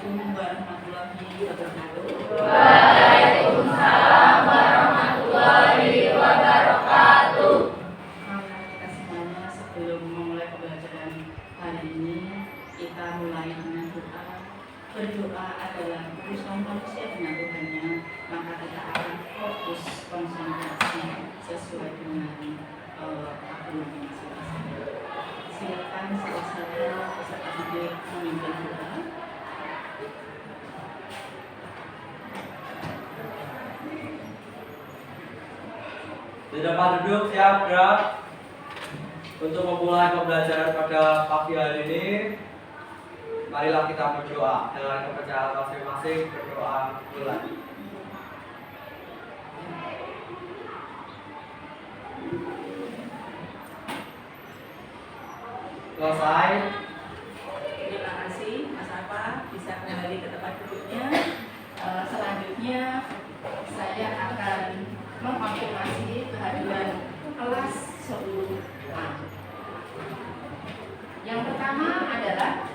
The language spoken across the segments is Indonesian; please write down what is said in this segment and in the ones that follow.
Assalamualaikum warahmatullahi wabarakatuh. Waalaikumsalam warahmatullahi wabarakatuh. Mari kita semuanya sebelum memulai pembelajaran hari ini, kita mulai dengan doa. Berdoa adalah urusan manusia dengan Tuhannya, maka kita akan fokus konsentrasi sesuai dengan akulum masing-masing. Silakan salah satu peserta didik memimpin doa. Di tempat duduk siap gerak untuk memulai pembelajaran pada pagi hari ini. Marilah kita berdoa dengan kepercayaan masing-masing. Berdoa mulai. Selesai. Terima kasih Mas Apa, bisa kembali ke tempat duduknya. Selanjutnya saya akan mengkonfirmasi kehadiran kelas 10A. Yang pertama adalah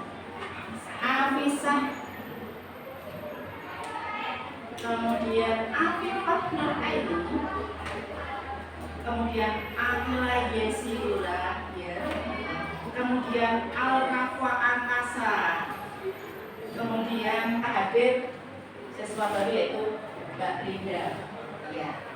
Afisah, kemudian Afifah Nur Aini, kemudian Amila Yesilura, ya, kemudian Al-Rafwa Angkasa, kemudian Pak Habib, siswa baru yaitu Mbak Linda. Ya.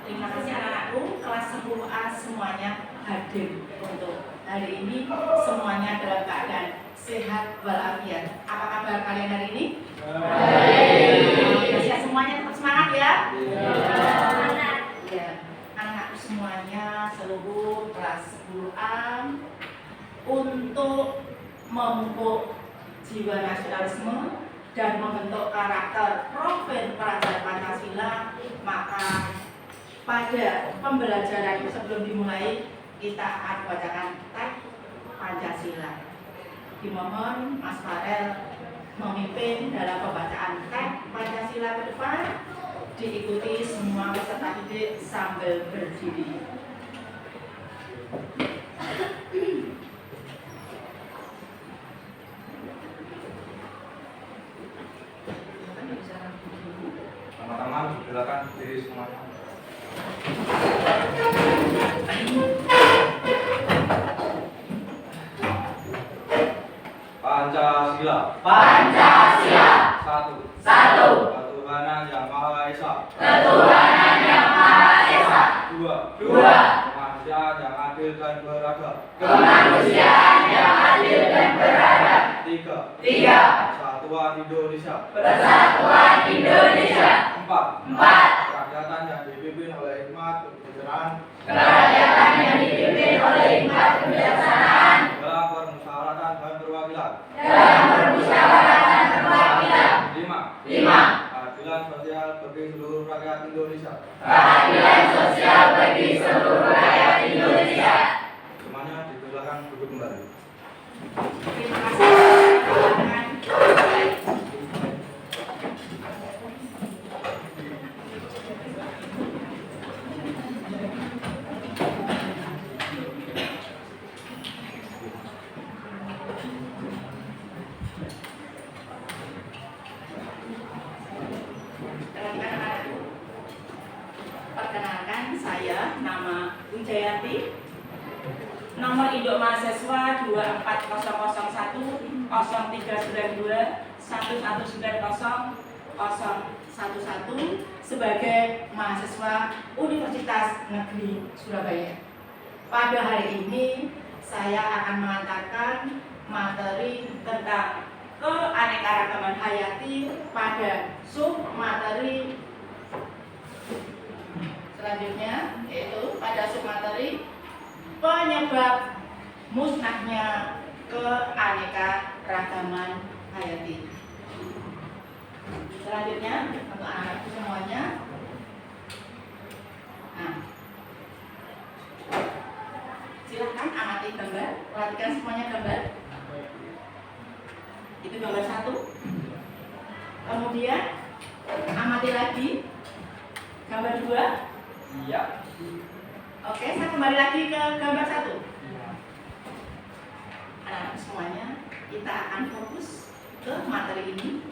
Terima kasih anak-anakku, kelas 10A semuanya hadir untuk hari ini. Semuanya dalam keadaan sehat walafiat. Apa kabar kalian hari ini? Baik. Ya, semuanya tetap semangat ya. Semangat. Ya, anak semuanya seluruh kelas 10A untuk memupuk jiwa nasionalisme dan membentuk karakter profil pelajar Pancasila, maka pada pembelajaran sebelum dimulai kita akan bacakan teks Pancasila. Dimohon Mas Farel memimpin dalam pembacaan teks Pancasila ke depan, diikuti semua peserta didik sambil berdiri. Teman-teman, silakan berdiri semuanya. Pancasila. Pancasila. Satu. Satu. Ketuhanan yang Maha Esa. Ketuhanan yang Maha Esa. Dua. Dua. Kemanusiaan yang adil dan beradab. Kemanusiaan yang adil dan beradab. Tiga. Tiga. Persatuan Indonesia. Persatuan Indonesia. Empat. Empat. Kerakyatan yang dipimpin oleh hikmat kebijaksanaan Kerakyatan yang dipimpin oleh hikmat kebijaksanaan dalam permusyawaratan dan perwakilan. dalam permusyawaratan perwakilan. Lima. Lima. Keadilan sosial bagi seluruh rakyat Indonesia. Keadilan sosial bagi seluruh rakyat Indonesia. Semuanya dipersilakan duduk kembali. Terima kasih. Silakan. Perkenalkan, saya nama Wijayanti, nomor induk mahasiswa 24001 0392 1190 011 sebagai mahasiswa Universitas Negeri Surabaya. Pada hari ini saya akan mengantarkan materi tentang keanekaragaman hayati pada sub materi selanjutnya, yaitu pada submateri penyebab musnahnya keanekaragaman hayati. Selanjutnya untuk anak-anakku semuanya, nah, silahkan amati gambar, perhatikan semuanya gambar. Itu gambar 1. Kemudian amati lagi gambar 2. Iya. Oke, saya kembali lagi ke gambar 1. Anak-anak semuanya, kita akan fokus ke materi ini?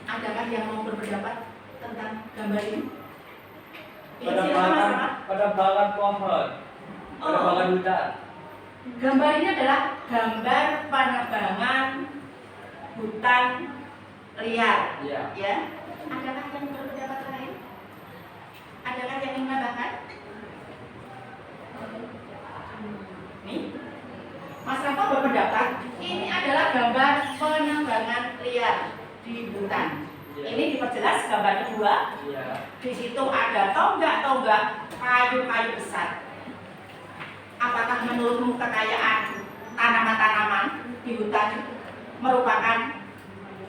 Adakah yang mau berpendapat tentang gambar ini? Penebangan pohon, penebangan hutan. Gambar ini adalah gambar penebangan hutan liar. Iya. Ya. Adakah yang berpendapat lain? Adakah yang ingin menambahkan? Nih, Mas Rafa berpendapat ini adalah gambar penebangan liar di hutan. Iya. Ini diperjelas gambar kedua. Iya. Di situ ada tonggak-tonggak kayu-kayu besar. Apakah menurutmu kekayaan tanaman-tanaman di hutan merupakan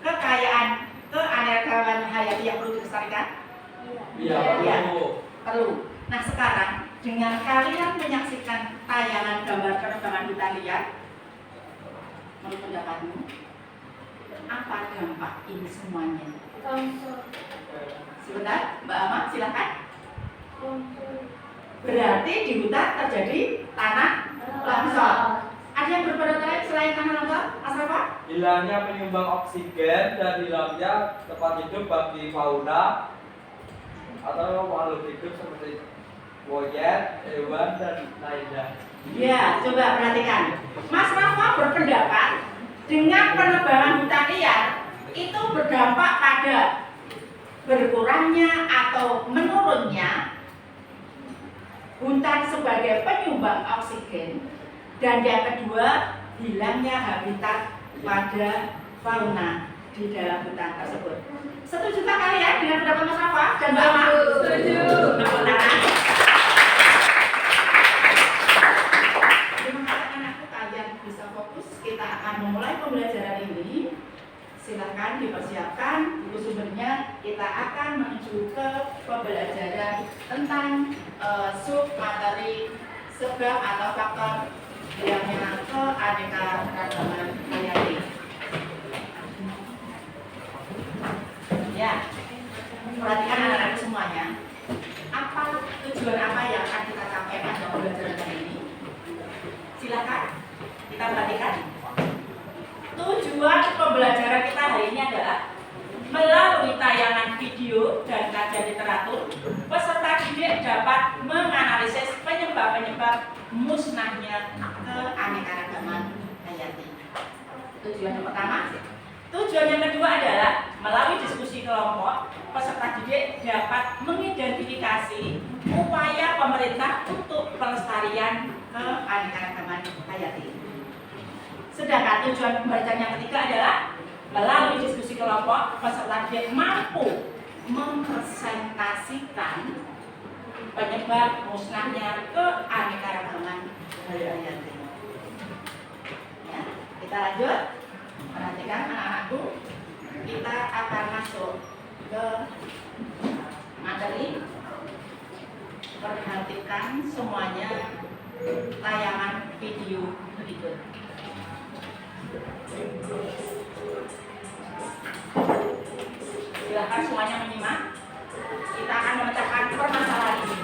kekayaan keanekaragaman hayati yang perlu dilestarikan? Iya, Iya. perlu. Perlu. Nah sekarang dengan kalian menyaksikan tayangan gambar penebangan hutan liar, menurut pendapatmu apa dampak ini semuanya? Sebentar, Mbak Ama, silakan. Berarti di hutan terjadi tanah longsor. Ada yang berpendapat lain selain tanah longsor, Mas Rafa? Hilangnya penyumbang oksigen dan hilangnya tempat hidup bagi fauna atau makhluk hidup seperti monyet, hewan, dan lainnya. Ya, coba perhatikan. Mas Rafa berpendapat dengan penebangan hutan liar itu berdampak pada berkurangnya atau menurunnya hutan sebagai penyumbang oksigen, dan yang kedua hilangnya habitat pada fauna di dalam hutan tersebut. Setujukah kalian dengan pendapat Mas Rafa dan Mbak Ama? Setuju. Tepuk tangan. Terima kasih anakku, kalian bisa fokus. Kita akan memulai pembelajaran ini. Silahkan dipersiapkan buku sumbernya. Kita akan menuju ke pembelajaran tentang sub materi sebab atau faktor hilangnya keanekaragaman hayati. Ya, perhatikan anak-anak semuanya. Apa tujuan apa yang akan kita capai pada pembelajaran kali ini? Silakan kita perhatikan. Tujuan pembelajaran kita hari ini adalah melalui tayangan video dan kajian literatur, peserta didik dapat menganalisis penyebab-penyebab musnahnya keanekaragaman hayati. Tujuan yang pertama. Tujuan yang kedua adalah melalui diskusi kelompok, peserta didik dapat mengidentifikasi upaya pemerintah untuk pelestarian keanekaragaman hayati. Sedangkan tujuan pembelajaran yang ketiga adalah melalui diskusi kelompok, peserta didik mampu mempresentasikan penyebab musnahnya keanekaragaman hayati. Ya, kita lanjut. Perhatikan anak-anakku, kita akan masuk ke materi. Perhatikan semuanya tayangan video berikut. Silakan semuanya menyimak. Kita akan memecahkan permasalahan ini.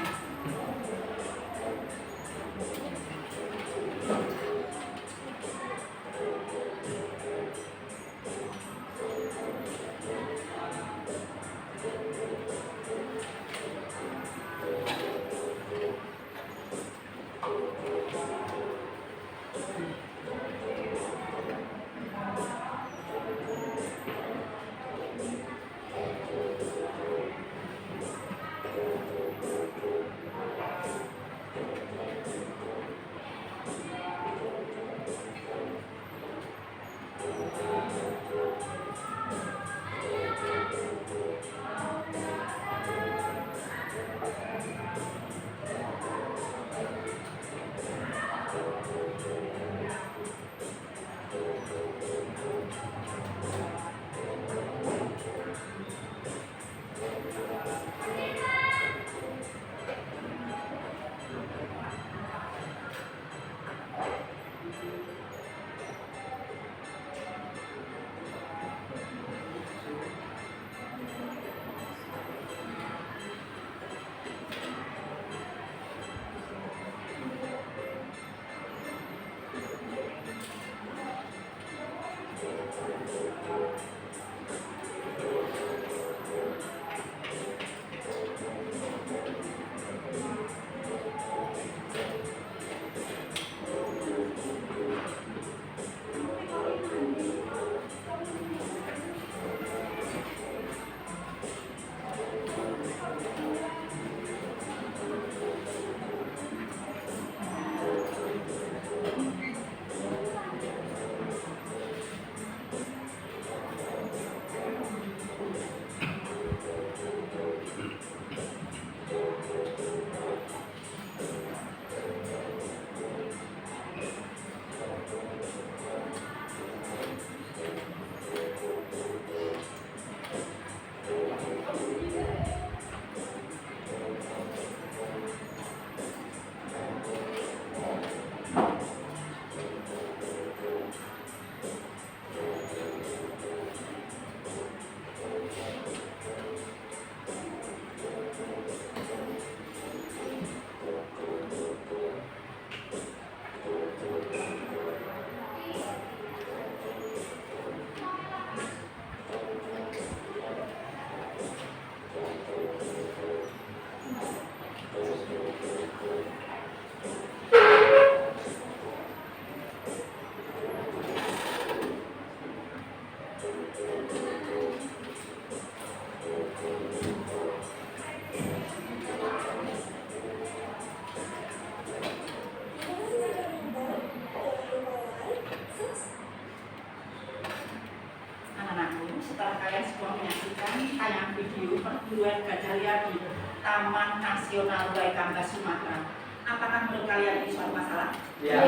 Setelah kalian semua menyaksikan tayang video perguruan gajah liar di Taman Nasional Waikambas Sumatera, apakah menurut kalian ini suatu masalah? Ya.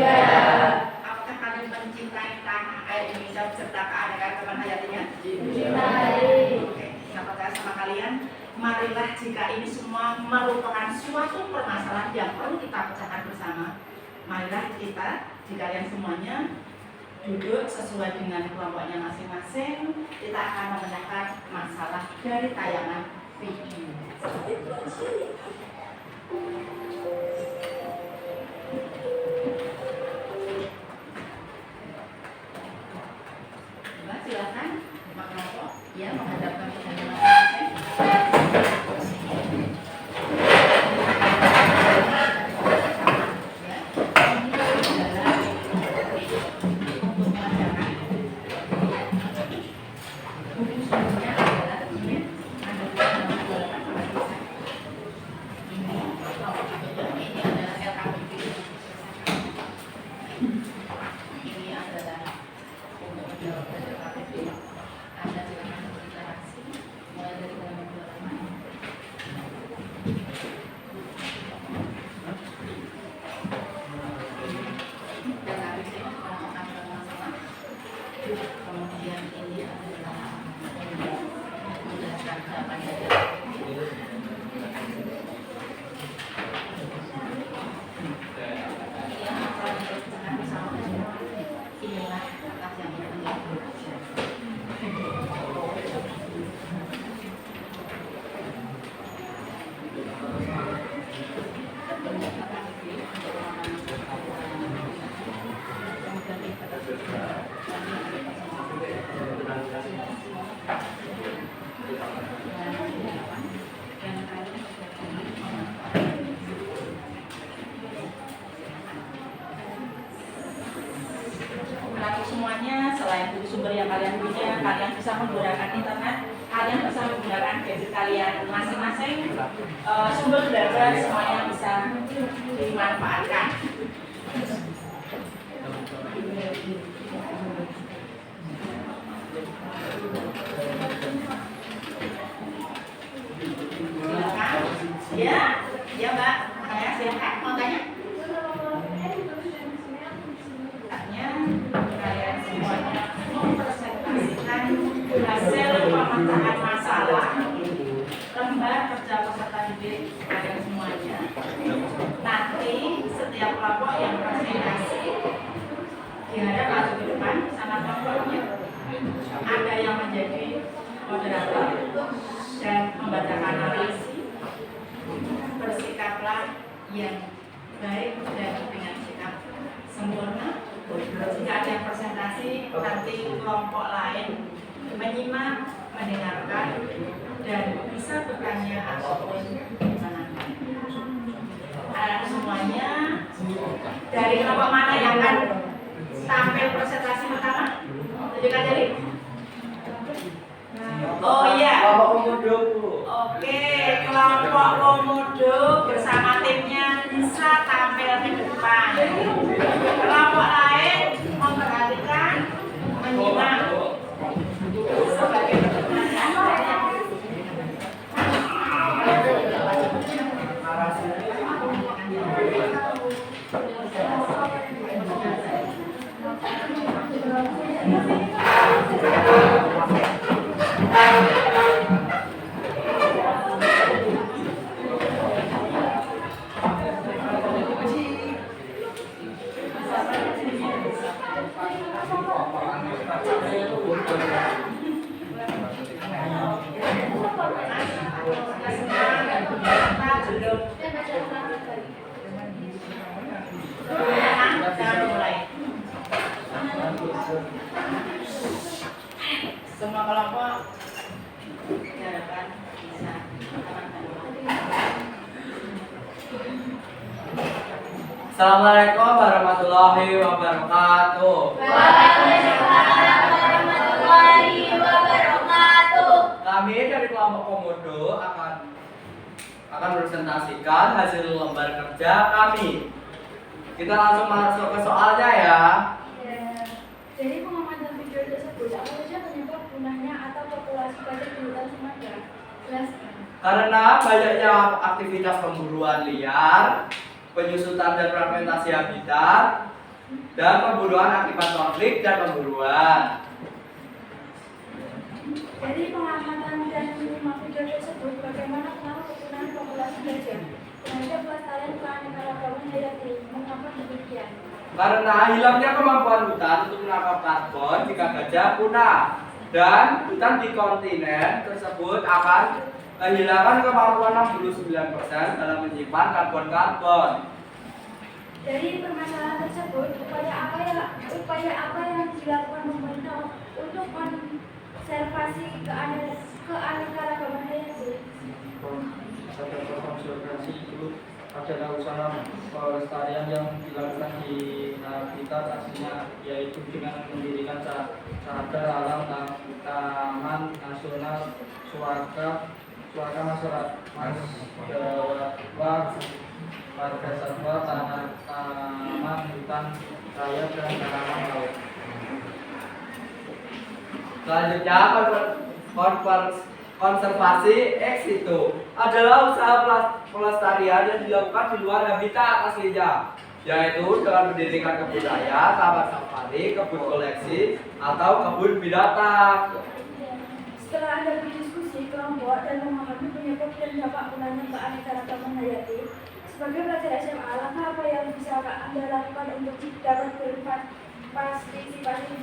Apakah kalian mencintai tanah air Indonesia serta keanekaragaman hayatinya? Oke, saya percaya sama kalian. Marilah jika ini semua merupakan suatu permasalahan yang perlu kita pecahkan bersama, marilah kita, jika kalian semuanya duduk sesuai dengan kelompoknya masing-masing, kita akan memecahkan masalah dari tayangan video. Mbak, silakan kelompok ya menghadapkan kepada masing-masing. Kemudian ini adalah menjelaskan jawabannya. Inilah atas yang semuanya, selain sumber yang kalian punya, kalian bisa menggunakan internet, kalian bisa menggunakan gadget kalian masing-masing. Sumber belajar semuanya bisa dimanfaatkan. Silakan. Ya Mbak, saya silakan mau tanya. Kalian semuanya mempresentasikan hasil pemecahan masalah lembar kerja peserta didik kalian semuanya. Nanti setiap kelompok yang presentasi dihadap langsung ke depan sama kelompoknya. Ada yang menjadi moderator dan membacakan narasi. Bersikaplah yang baik dan dengan sikap sempurna. Jika ada yang presentasi, nanti kelompok lain menyimak, mendengarkan, dan bisa bertanya ataupun menanyakan. Anak semuanya dari kelompok mana yang akan tampil presentasi pertama? Tunjukkan jari. Oh iya. Kelompok komodo, Bu. Oke, kelompok komodo bersama timnya bisa tampil ke depan. Kelompok lain memperhatikan, menyimak sebagai semua kelompok diharapkan bisa. Assalamualaikum warahmatullahi wabarakatuh. Waalaikumsalam warahmatullahi wabarakatuh. Kami dari kelompok komodo akan presentasikan hasil lembar kerja kami. Kita langsung masuk ke soalnya ya. Jadi pengamatan video tersebut apa saja penyebab punahnya atau populasi badak di hutan Sumatera? Jelaskan. Karena banyaknya aktivitas pemburuan liar, penyusutan dan fragmentasi habitat, dan pemburuan akibat konflik dan pemburuan. Jadi pengamatan dan menyimak video tersebut bagaimana pengaruh kepunahan populasi gajah terhadap pelestarian keanekaragaman hayati? Mengapa demikian? Karena hilangnya kemampuan hutan untuk menangkap karbon jika gajah punah, dan hutan di kontinen tersebut akan kehilangan kemampuan 69% dalam menyimpan karbon-karbon. Dari permasalahan tersebut, upaya apa yang dilakukan pemerintah untuk konservasi keanekaragaman hayati? Pada konservasi itu adalah usaha pelestarian yang dilakukan di habitat aslinya, yaitu dengan mendirikan cagar alam, taman nasional, suaka masyarakat, warga satwa, taman hutan raya, dan tanaman laut. Selanjutnya, konservasi ex situ adalah usaha pelestarian yang dilakukan di luar habitat aslinya, yaitu dengan mendirikan kebun raya, taman safari, kebun koleksi, atau kebun binatang. Setelah Anda berdiskusi kelompok dan memahami penyebab dan dampak punahnya keanekaragaman hayati, sebagai pelajar SMA, langkah apa yang bisa Anda lakukan untuk dapat berpartisipasi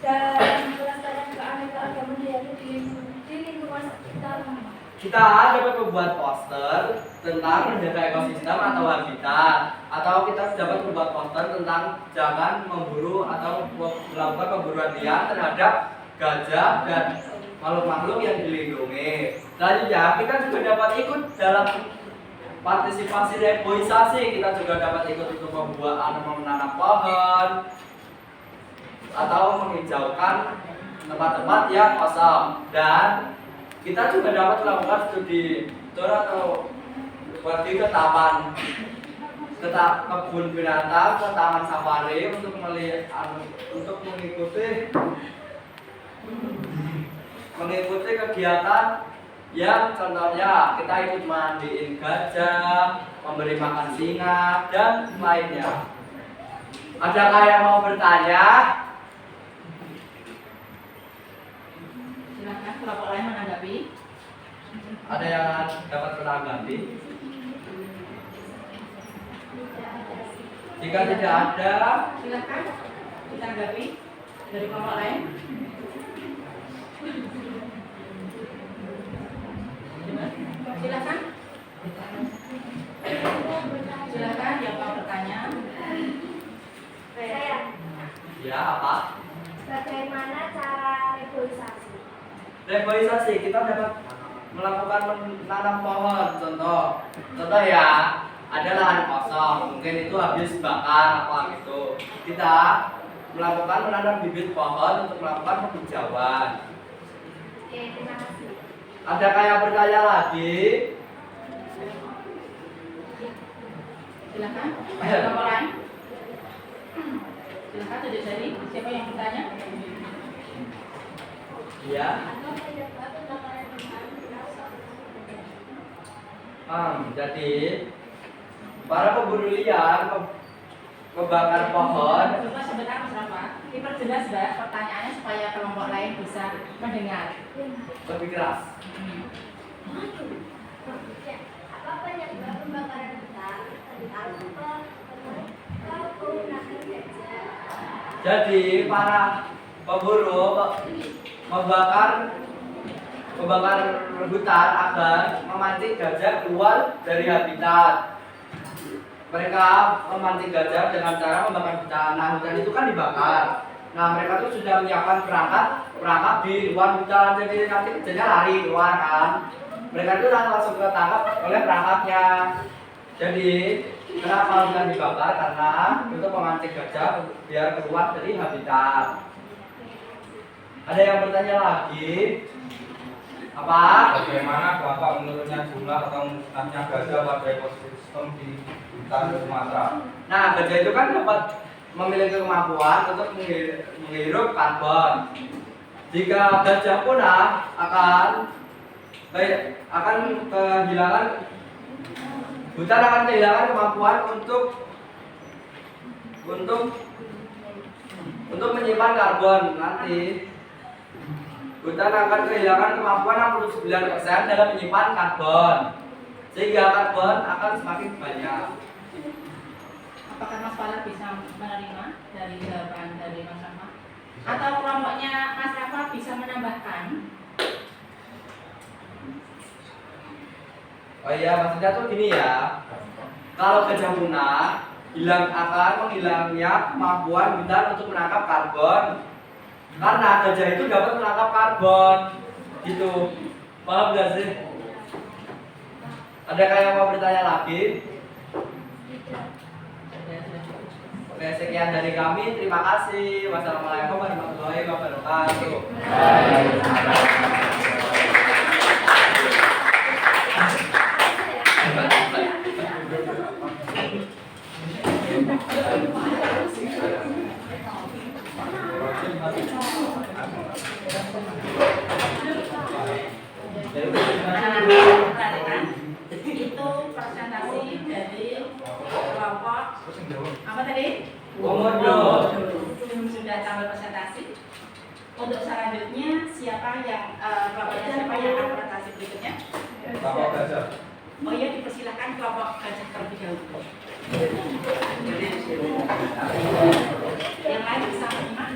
dalam pelestarian keanekaragaman hayati di lingkungan sekitar? Kita dapat membuat poster tentang menjaga ekosistem atau habitat, atau kita dapat membuat poster tentang jangan memburu atau melakukan pemburuan liar terhadap gajah dan makhluk-makhluk yang dilindungi. Selanjutnya, kita juga dapat ikut dalam partisipasi reboisasi. Kita juga dapat ikut untuk menanam pohon atau menghijaukan tempat-tempat yang kosong, dan kita juga dapat melakukan studi tour atau pergi ke kebun binatang, ke taman safari untuk mengikuti kegiatan yang contohnya kita ikut mandiin gajah, memberi makan singa, dan lainnya. Adakah yang mau bertanya? Silakan kelompok lain menanggapi. Ada yang dapat menanggapi? Jika tidak ada, Silakan ditanggapi dari kelompok lain. Silakan. Silakan yang mau bertanya. Saya. ya apa? Bagaimana cara reboisasi? Reboisasi kita dapat melakukan menanam pohon. Contoh ya, ada lahan kosong, mungkin itu habis bakar apa gitu. Kita melakukan menanam bibit pohon untuk melakukan penghijauan. Oke, terima kasih. Ada kayak bertanya lagi? Silakan. Ada nomor lain? Silakan tunjuk jari. Siapa yang bertanya? Iya. Jadi para pemburu liar membakar pohon. Coba sebentar Mas Rafa, diperjelas Mbak pertanyaannya supaya kelompok lain bisa mendengar. Lebih keras. Apa penyebab pembakaran hutan? Jadi para pemburu membakar hutan agar memancing gajah keluar dari habitat. Mereka memancing gajah dengan cara membakar hutan. Nah, hutan itu kan dibakar. Nah, mereka tuh sudah menyiapkan perangkap di luar hutan. Jadi nanti gajahnya lari keluar kan. Mereka itu langsung ketangkap oleh perangkapnya. Jadi kenapa hutan dibakar? Karena untuk memancing gajah biar keluar dari habitat. Ada yang bertanya lagi? Apa? Bagaimana Bapak menurutnya jumlah atau musnahnya gajah pada ekosistem di hutan Sumatera? Nah, gajah itu kan dapat memiliki kemampuan untuk menghirup karbon. Jika gajah punah hutan akan kehilangan kemampuan untuk menyimpan karbon nanti. Hutan akan kehilangan kemampuan 69% dalam menyimpan karbon, sehingga karbon akan semakin banyak. Apakah Mas Fala bisa menerima dari jawaban dari Mas Rafa? Atau kelompoknya Mas Rafa bisa menambahkan? Oh iya, maksudnya tuh gini ya. Kalau gajah punah, akan menghilangnya kemampuan hutan untuk menangkap karbon. Karena gajah itu dapat menangkap karbon. Gitu. Paham gak sih? Adakah yang mau bertanya lagi? Oke, sekian dari kami. Terima kasih. Wassalamualaikum warahmatullahi wabarakatuh. Perhatikan, itu presentasi dari kelompok apa tadi? Komodo. Sudah tampil presentasi. Untuk selanjutnya siapa yang akan presentasi berikutnya? Bapak gajah. Oh iya, dipersilakan kelompok gajah terlebih dahulu. Yang lain bisa menyimak.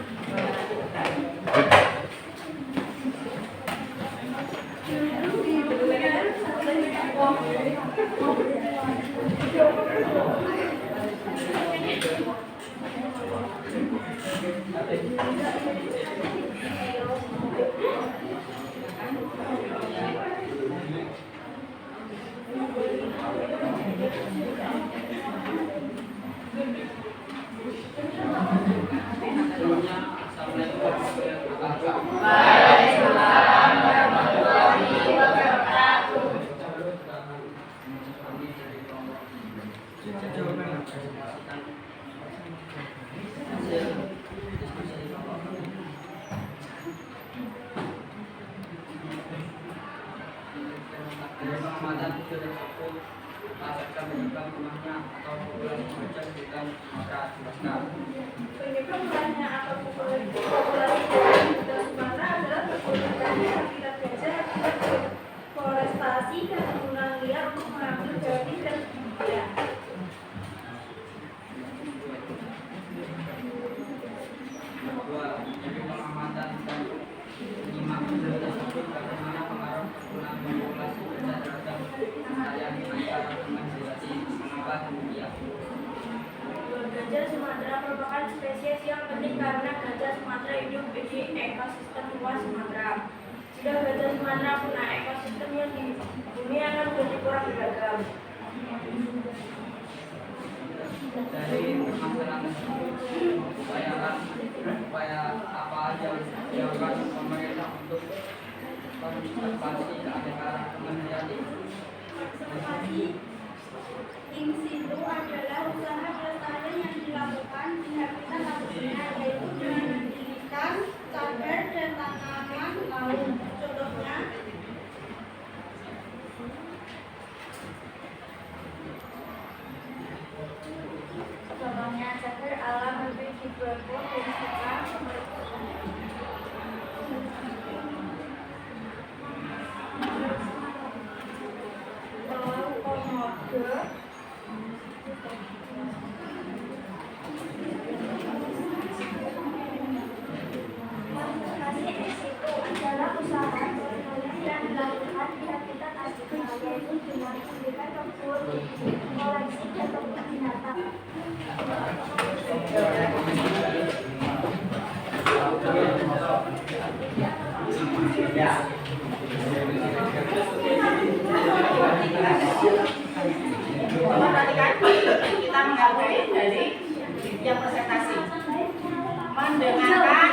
Penyebab mulanya atau populasi gajah di Sumatera adalah berkurangnya habitat gajah akibat deforestasi dan penggunaan liar untuk mengambil daging dan bibit. Jadi pengamatan dan menyimak video tersebut bagaimana pengaruh penggunaan populasi gajah terhadap kelestarian antara konservasi mengapa demikian. Gajah Sumatera merupakan spesies yang penting karena gajah Sumatera ini hidup di ekosistem luas Sumatera. Jika gajah Sumatera punah, ekosistemnya di bumi akan menjadi kurang beragam. Dari permasalahan tersebut, upaya apa aja yang dilakukan pemerintah untuk konservasi keanekaragaman hayati? Konservasi in situ adalah usaha pelestarian yang dilakukan di habitat aslinya, yaitu dengan mendirikan cagar dan tanaman laut. Contohnya, cagar alam lebih dibangun dan suka Pulau Komodo. konservasi in situ adalah usaha pelestarian yang dilakukan di habitat aslinya, yaitu dengan mendirikan kebun, koleksi dan kebun binatang. Perhatikan, kita menghargai dari tiap presentasi, mendengarkan,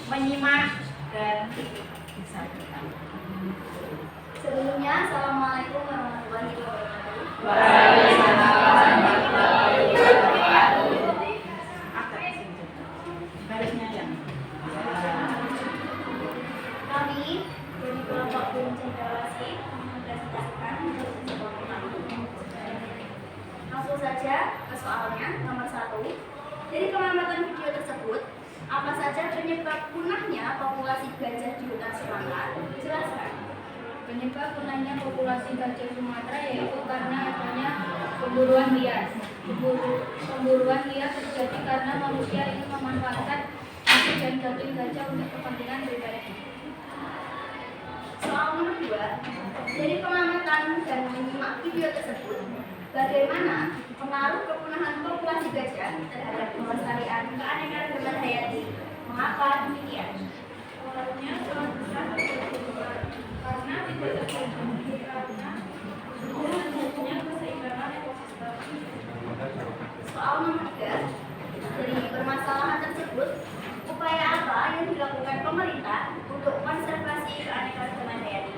menyimak, dan disampaikan. Sebelumnya, Assalamualaikum warahmatullahi wabarakatuh. Waalaikumsalam warahmatullahi wabarakatuh. Barisnya yang Kami dari kelompok Bum Cendrawasih mempresentasikan sebuah tema. Langsung saja ke soalnya, nomor 1. Dari pengamatan video tersebut, apa saja penyebab punahnya populasi gajah di hutan Sumatera? Jelaskan. Penyebab punahnya populasi gajah Sumatera yaitu karena adanya pemburuan liar. Pemburuan liar terjadi karena manusia ingin memanfaatkan hasil dan daging gajah untuk kepentingan pribadi. Soal nomor 2. Dari pengamatan dan menyimak video tersebut, bagaimana pengaruh kepunahan populasi gajah terhadap pelestarian keanekaragaman hayati? Mengapa demikian? Pengaruhnya sangat besar karena tidak terjadi karena terjadinya keseimbangan ekosistem. Soal nomor 3. Dari permasalahan tersebut, upaya apa yang dilakukan pemerintah untuk konservasi keanekaragaman hayati?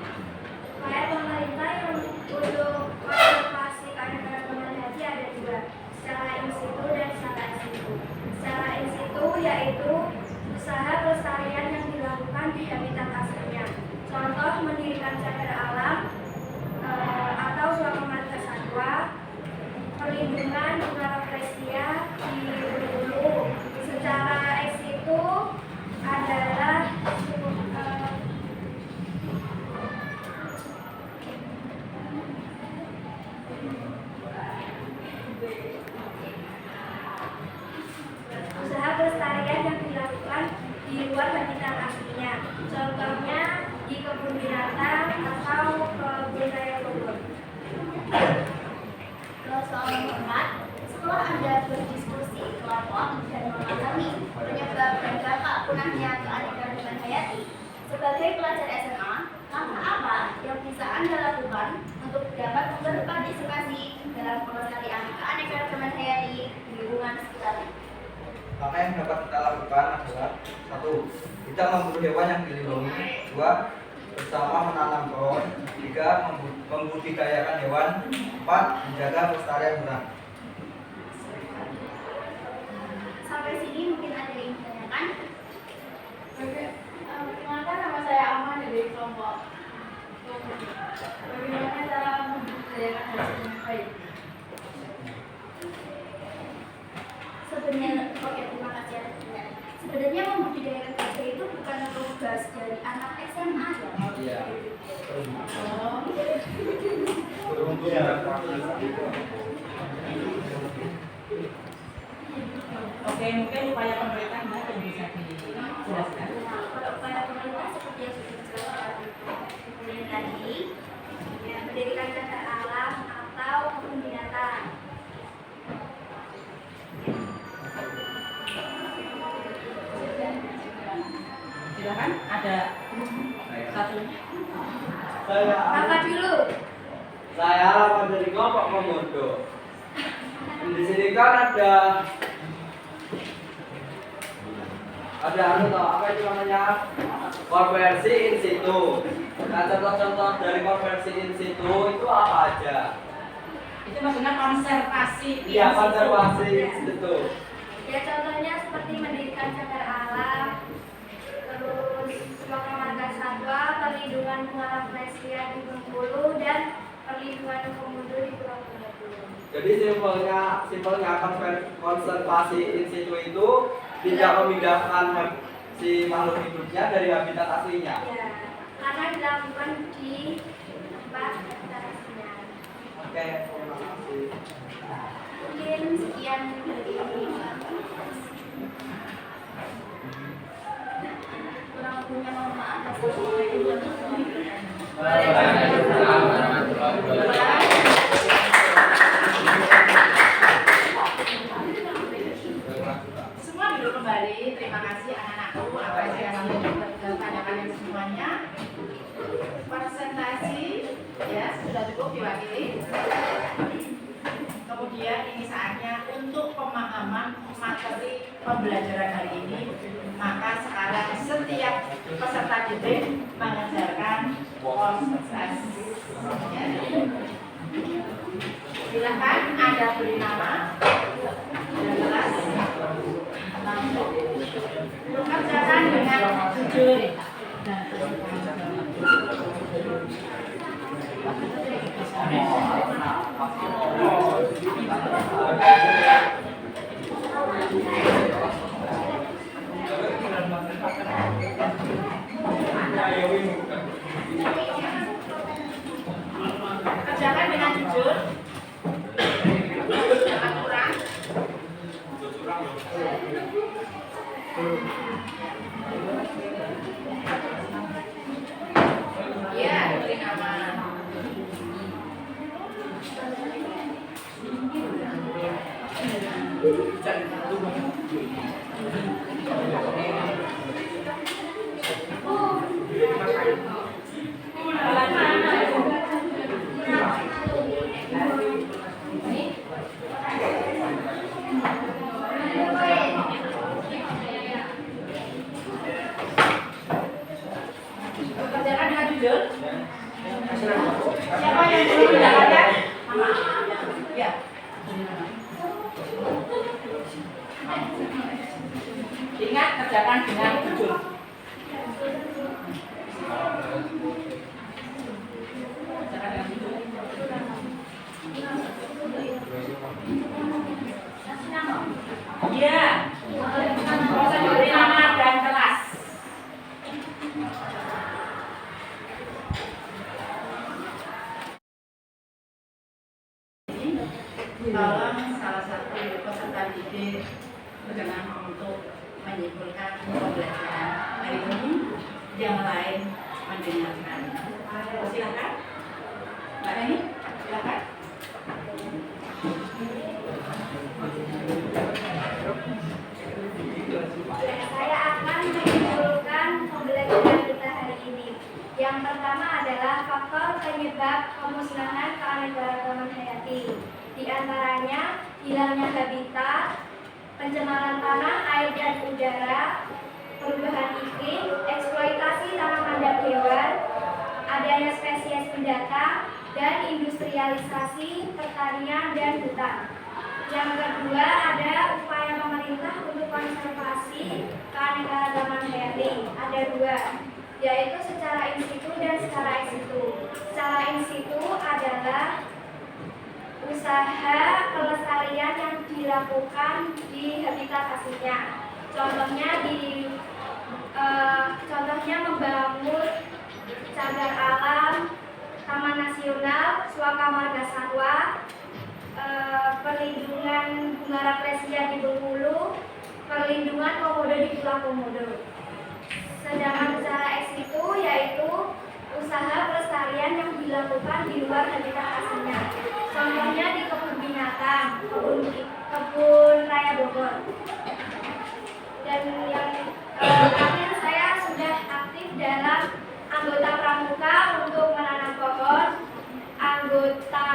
Upaya pemerintah yang untuk konservasi keanekaragaman hayati ada dua, secara in situ dan secara ex situ. Secara in situ yaitu usaha pelestarian yang dilakukan di habitat aslinya. Contoh mendirikan cagar alam atau suaka marga satwa, perlindungan Gunawangresia di Bengkulu. Secara ex situ adalah usaha pelestarian yang dilakukan di luar habitat aslinya. Contohnya di kebun binatang atau kebun raya Bogor. Ke soal nomor 4. Setelah Anda berdiskusi kelompok dan memahami penyebab dan dampak punahnya keanekaragaman hayati, sebagai pelajar SMA, langkah apa yang bisa Anda lakukan untuk dapat berpartisipasi dalam pelestarian keanekaragaman hayati di lingkungan sekitar? Maka yang dapat kita lakukan adalah 1. Kita memburu hewan yang dilindungi. 2. Bersama menanam pohon. 3. Membudidayakan hewan. 4. Menjaga pelestarian hutan. Sampai sini mungkin ada yang ditanyakan. Perkenalkan, nama saya Aman dari kelompok. Bagaimana cara membudidayakan hasil yang baik? Terima kasih atas pertanyaan. Sebenarnya membudidayakan gajah itu bukan tugas dari anak SMA ya. Iya. Beruntung ya. Oke, mungkin upaya pemerintah yang bisa dijelaskan. Nah, kalau upaya pemerintah seperti yang sudah dijelaskan tadi, ya, mendirikan cagar alam atau kebun binatang. ada satu. Kakak dulu. Saya menjadi kelompok komodo. Di sini kan ada anu toh, apa itu namanya, konversi in situ. Nah, contoh-contoh dari konversi in situ itu apa aja? Itu maksudnya konservasi. Iya, konservasi in situ. Ya contohnya seperti mendirikan cagar alam, terus suaka marga satwa, perlindungan bunga rafflesia di Bengkulu, dan perlindungan komodo di Pulau Komodo. Jadi simpelnya konservasi in situ itu tidak memindahkan si makhluk hidupnya dari habitat aslinya. Ya, karena dilakukan di tempat aslinya. Oke, terima kasih. Mungkin sekian dari ini. Kurang lebihnya mohon maaf. Assalamualaikum warahmatullahi wabarakatuh. Semua duduk kembali. Terima kasih anak-anakku, apresiasi tanyakan semuanya. Presentasi ya sudah cukup diwakili. Kemudian ini saatnya untuk pemahaman materi pembelajaran hari ini. Maka sekarang setiap peserta didik mengajarkan proses. Ya. Silakan ada beri nama dan kelas. Kerjakan dengan jujur. Kerjakan dengan jujur. Jangan curang. Ya, diberi nama. Kerjakan dengan jujur. Siapa yang belum mendapatkan? Ya. Ingat, kerjakan dengan jujur. Kerjakan dengan jujur. Iya. Proses diberi nama dan kelas. Tolong salah satu peserta didik berkenan untuk menyimpulkan pembelajaran hari ini, yang lain mendengarkan. Silakan, Mbak Eni, silakan. Saya akan menyimpulkan pembelajaran kita hari ini. Yang pertama adalah faktor penyebab pemusnahan keanekaragaman hayati. Di antaranya hilangnya habitat, pencemaran tanah, air dan udara, perubahan iklim, eksploitasi tanaman dan hewan, adanya spesies pendatang, dan industrialisasi pertanian dan hutan. Yang kedua ada upaya pemerintah untuk konservasi keanekaragaman hayati. Ada dua, yaitu secara in situ dan secara ex situ. Secara in situ adalah usaha pelestarian yang dilakukan di habitat aslinya. Contohnya membangun cagar alam, taman nasional, suaka marga satwa, perlindungan bunga rafflesia di Bengkulu, perlindungan komodo di Pulau Komodo. Sedangkan secara ex situ yaitu usaha pelestarian yang dilakukan di luar habitat aslinya. Contohnya di kebun binatang, kebun raya Bogor. Dan yang terakhir saya sudah aktif anggota pramuka untuk menanam pohon, anggota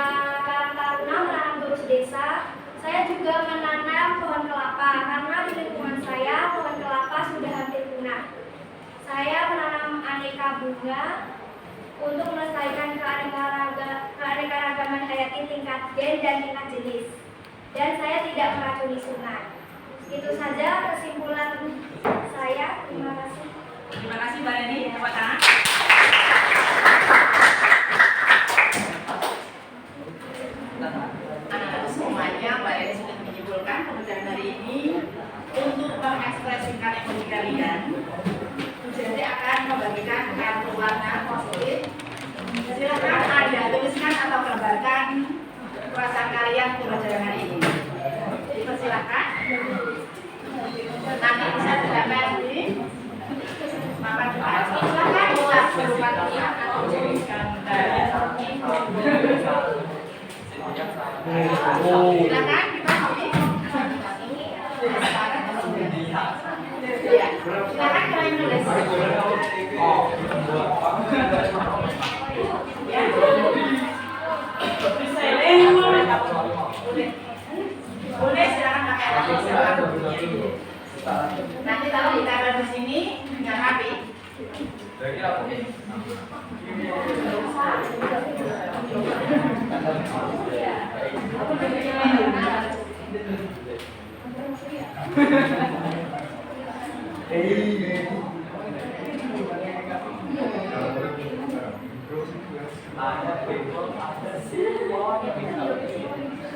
Karang Taruna menanam terus desa. Saya juga menanam pohon kelapa karena di lingkungan saya pohon kelapa sudah hampir punah. Saya menanam aneka bunga untuk melestarikan keanekaragaman hayati tingkat gen dan tingkat jenis. Dan saya tidak meracuni sungai. Itu saja kesimpulan saya. Terima kasih. Terima kasih Mbak Reni. Tepuk tangan. Anak-anak semuanya, Mbak Reni sudah menyimpulkan pembelajaran hari ini untuk mengekspresikan emosi kalian. Bu Jati akan membagikan kartu warna positif. Silakan Anda tuliskan atau gambarkan perasaan kalian untuk pembelajaran hari ini. Dipersilakan. Nanti bisa ditempel di papan depan. Silakan bisa berupa tulisan atau tuliskan silakan kita pilih. Ya, silakan kalian tulis. Ya. Boleh silakan pakai alat tulis. Nanti kalau ditambah di sini nggak rapi.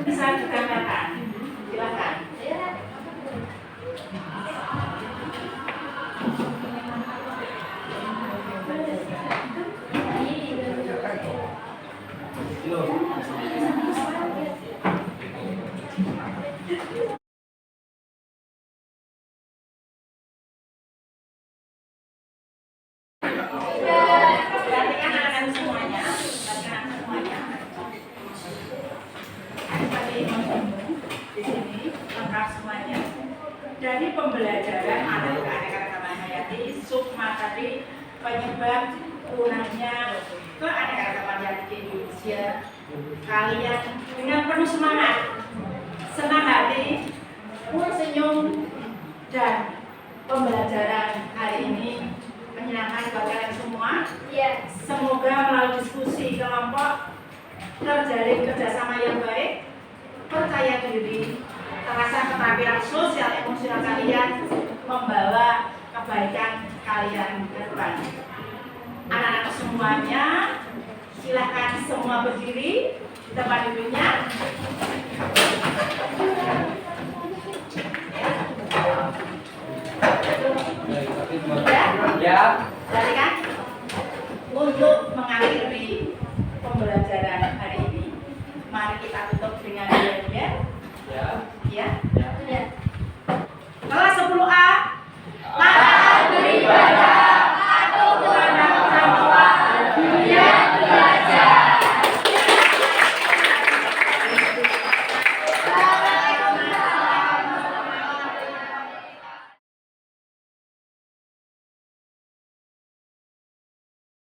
Bisa digambarkan. Silakan. Perhatikan anak-anak semuanya. Di sini lengkap semuanya. Dari pembelajaran keanekaragaman hayati, submateri penyebab punahnya keanekaragaman hayati di Indonesia. Kalian dengan penuh semangat, senang hati, senyum, dan pembelajaran hari ini menyenangkan buat kalian semua. Yes. Semoga melalui diskusi kelompok terjalin kerjasama yang baik, percaya diri, terasa keterampilan sosial emosional kalian membawa kebaikan kalian ke depan. Anak-anak semuanya, silahkan semua berdiri di tempat duduknya. Ya. Ya. Dari kan?